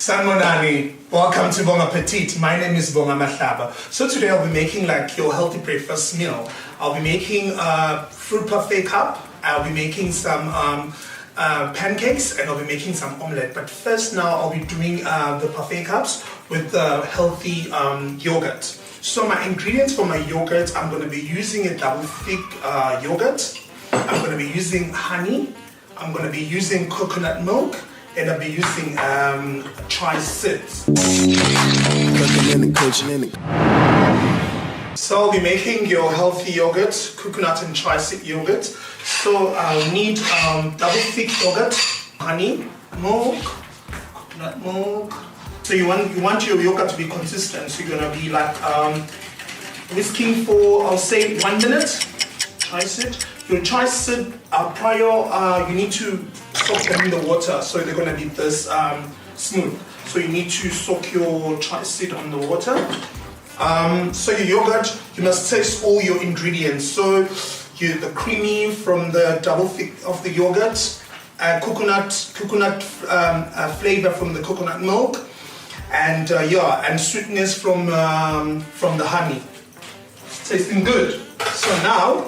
Sanmonani, welcome to BongAppetit. My name is BongAppetit. So today I'll be making like your healthy breakfast meal. I'll be making fruit Parfait Cup. I'll be making some pancakes, and I'll be making some omelette. But first now I'll be doing the Parfait Cups with the healthy yogurt. So my ingredients for my yogurt, I'm going to be using a double thick yogurt. I'm going to be using honey. I'm going to be using coconut milk. And I'll be using chia seeds. So I'll be making your healthy yogurt, coconut and chia seed yogurt. So I'll need double thick yogurt, honey, milk, coconut milk. So you want your yogurt to be consistent. So you're gonna be like whisking for, I'll say 1 minute. Chia seed. Your chia seed prior, you need to soak them in the water, so they're gonna be this smooth. So you need to soak your chia seed on the water. So your yogurt, you must taste all your ingredients. So the creamy from the double thick of the yogurt, coconut flavor from the coconut milk, and and sweetness from the honey. It's tasting good. So now,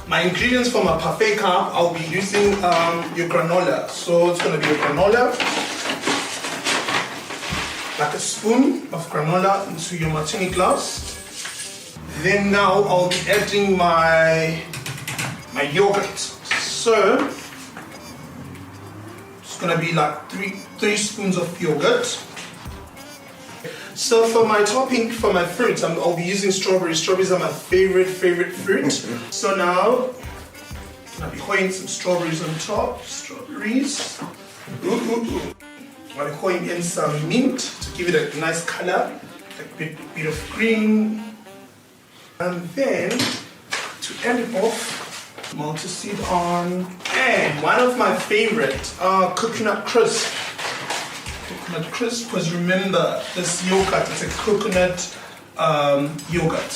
my ingredients for my Parfait Cup, I'll be using your granola. So it's going to be a granola, like a spoon of granola into your martini glass. Then now I'll be adding my yogurt. So it's going to be like three spoons of yogurt. So for my topping, for my fruits, I'll be using strawberries. Strawberries are my favorite fruit. So now, I'll be pouring some strawberries on top. Strawberries. I'll be pouring in some mint to give it a nice color, a bit of green. And then, to end it off, multi-seed on. And one of my favorite, coconut crisp. Coconut crisp, because remember, this yogurt is a coconut yogurt.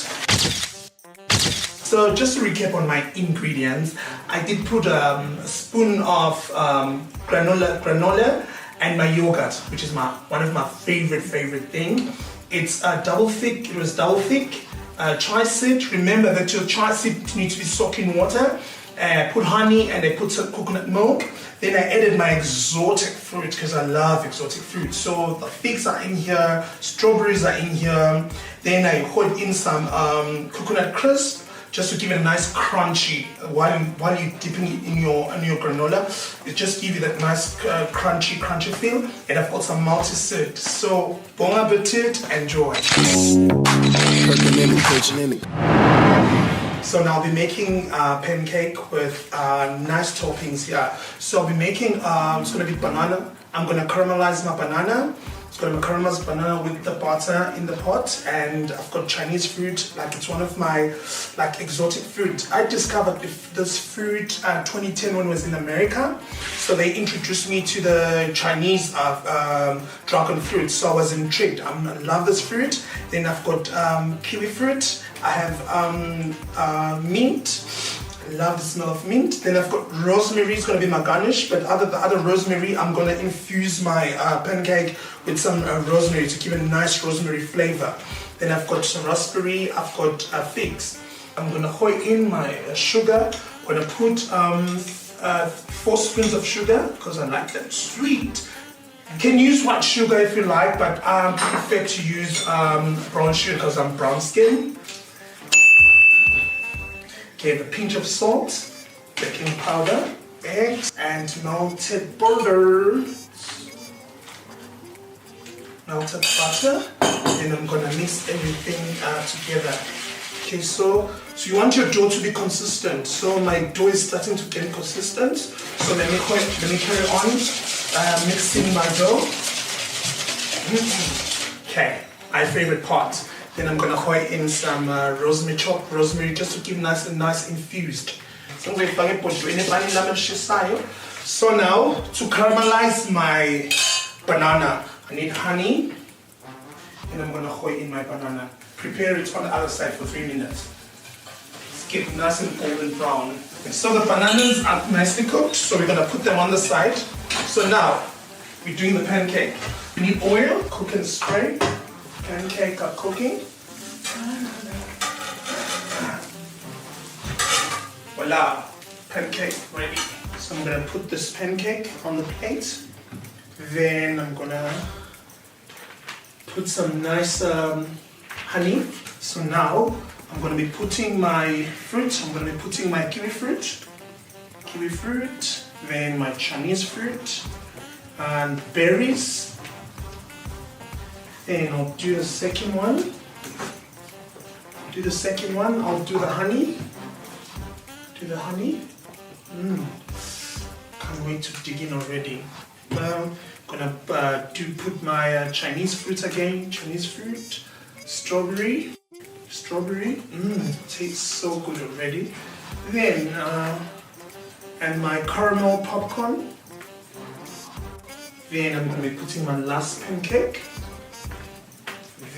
So just to recap on my ingredients, I did put a spoon of granola and my yogurt, which is one of my favorite thing. It's double thick. It was double thick. Chia seed. Remember that your chia seed needs to be soaked in water. Put honey and I put some coconut milk. Then I added my exotic fruit because I love exotic fruit. So the figs are in here, strawberries are in here. Then I put in some coconut crisp just to give it a nice crunchy while you're dipping it in your granola. It just gives you that nice crunchy feel. And I've got some multi-seed. So bon appetit, enjoy. So now I'll be making pancake with nice toppings here. So I'll be making, it's going to be banana. I'm going to caramelize my banana. It's going to be caramelized banana with the butter in the pot. And I've got Chinese fruit, like it's one of my exotic fruit. I discovered this fruit 2010 when I was in America. So they introduced me to the Chinese dragon fruit. So I was intrigued. I love this fruit. Then I've got kiwi fruit. I have mint. I love the smell of mint. Then I've got rosemary. It's going to be my garnish. But the other rosemary, I'm going to infuse my pancake with some rosemary to give it a nice rosemary flavor. Then I've got some raspberry. I've got figs. I'm going to pour in my sugar. I'm going to put 4 spoons of sugar because I like that sweet. You can use white sugar if you like, but I prefer to use brown sugar because I'm brown skin. Okay, a pinch of salt, baking powder, eggs, and melted butter. Melted butter. Then I'm gonna mix everything together. Okay, so you want your dough to be consistent. So my dough is starting to get consistent. So let me carry on mixing my dough. Okay, my favorite part. Then I'm gonna pour in some rosemary, chopped rosemary, just to keep nice infused. So now to caramelize my banana, I need honey, and I'm gonna pour in my banana. Prepare it on the other side for 3 minutes. Let's get it nice and golden brown. So the bananas are nicely cooked, so we're gonna put them on the side. So now we're doing the pancake. We need oil, cook and spray. Pancake are cooking. Voila, pancake ready. So I'm gonna put this pancake on the plate. Then I'm gonna put some nice honey. So now I'm gonna be putting my fruit. I'm gonna be putting my kiwi fruit, then my Chinese fruit, and berries. Then I'll do the second one. I'll do the honey. Can't wait to dig in already. I'm gonna put my Chinese fruit again. Chinese fruit, strawberry. Tastes so good already. Then and my caramel popcorn. Then I'm gonna be putting my last pancake.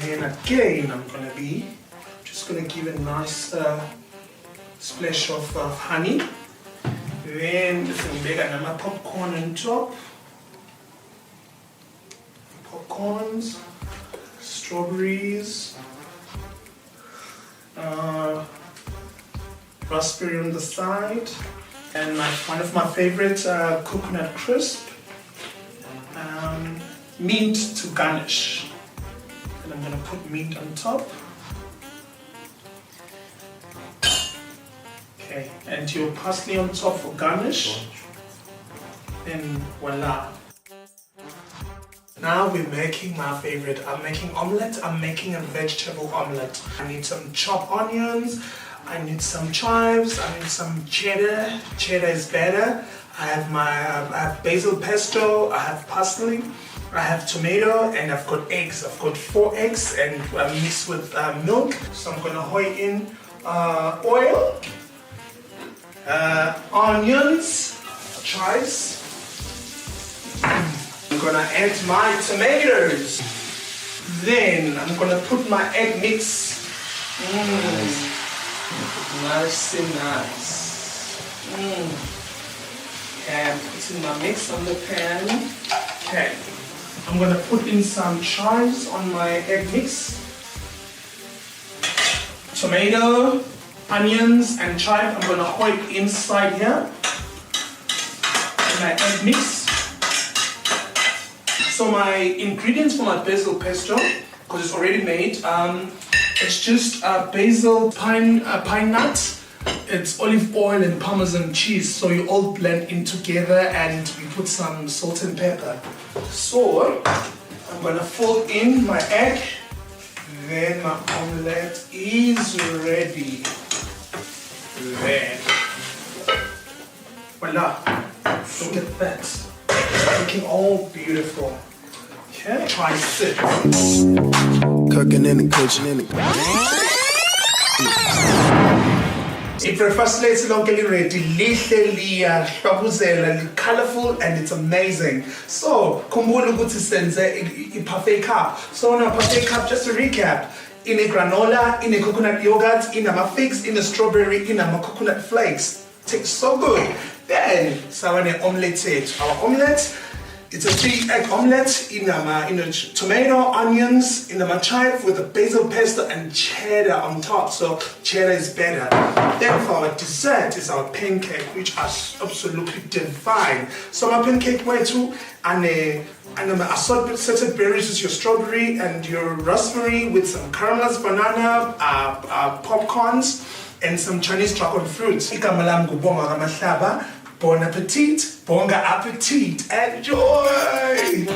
Then again I'm gonna be just gonna give a nice splash of honey. Then just my popcorn on top. Popcorns, strawberries, raspberry on the side, and one of my favorite coconut crisp, mint to garnish. And I'm gonna put mint on top. Okay, and your parsley on top for garnish. Then voila. Now we're making my favorite. I'm making omelette. I'm making a vegetable omelette. I need some chopped onions. I need some chives. I need some cheddar. Cheddar is better. I have basil pesto. I have parsley. I have tomato, and I've got eggs. I've got 4 eggs, and mixed with milk. So I'm gonna hoy in oil, onions, chives. I'm gonna add my tomatoes. Then I'm gonna put my egg mix. Nice and nice. And putting my mix on the pan. Okay. I'm gonna put in some chives on my egg mix. Tomato, onions, and chive. I'm gonna hoy it inside here. My egg mix. So my ingredients for my basil pesto, because it's already made, it's just basil, pine nut, it's olive oil and Parmesan cheese. So you all blend in together, and we put some salt and pepper. So I'm gonna fold in my egg. Then my omelette is ready. Then voila! Look at that. Looking all beautiful. Okay, try this. Cooking in the kitchen. Breakfast is ready, colorful, and it's amazing. So, khumbula ukuthi senze Parfait Cup. So now Parfait Cup, just to recap, in a granola, in a coconut yogurt, in a figs, in a strawberry, in a coconut flakes. Tastes so good. Then, sawane omelette. Our omelette, it's a 3-egg omelette in a tomato, onions, in a chive with a basil pesto and cheddar on top. So cheddar is better. Then for our dessert is our pancake, which are absolutely divine. So my pancake way too, and assorted berries is your strawberry and your raspberry with some caramelized banana, popcorns, and some Chinese dragon fruits. Igama lami ngubonga kaMahlaba. Bon appetit, BongAppetit, enjoy!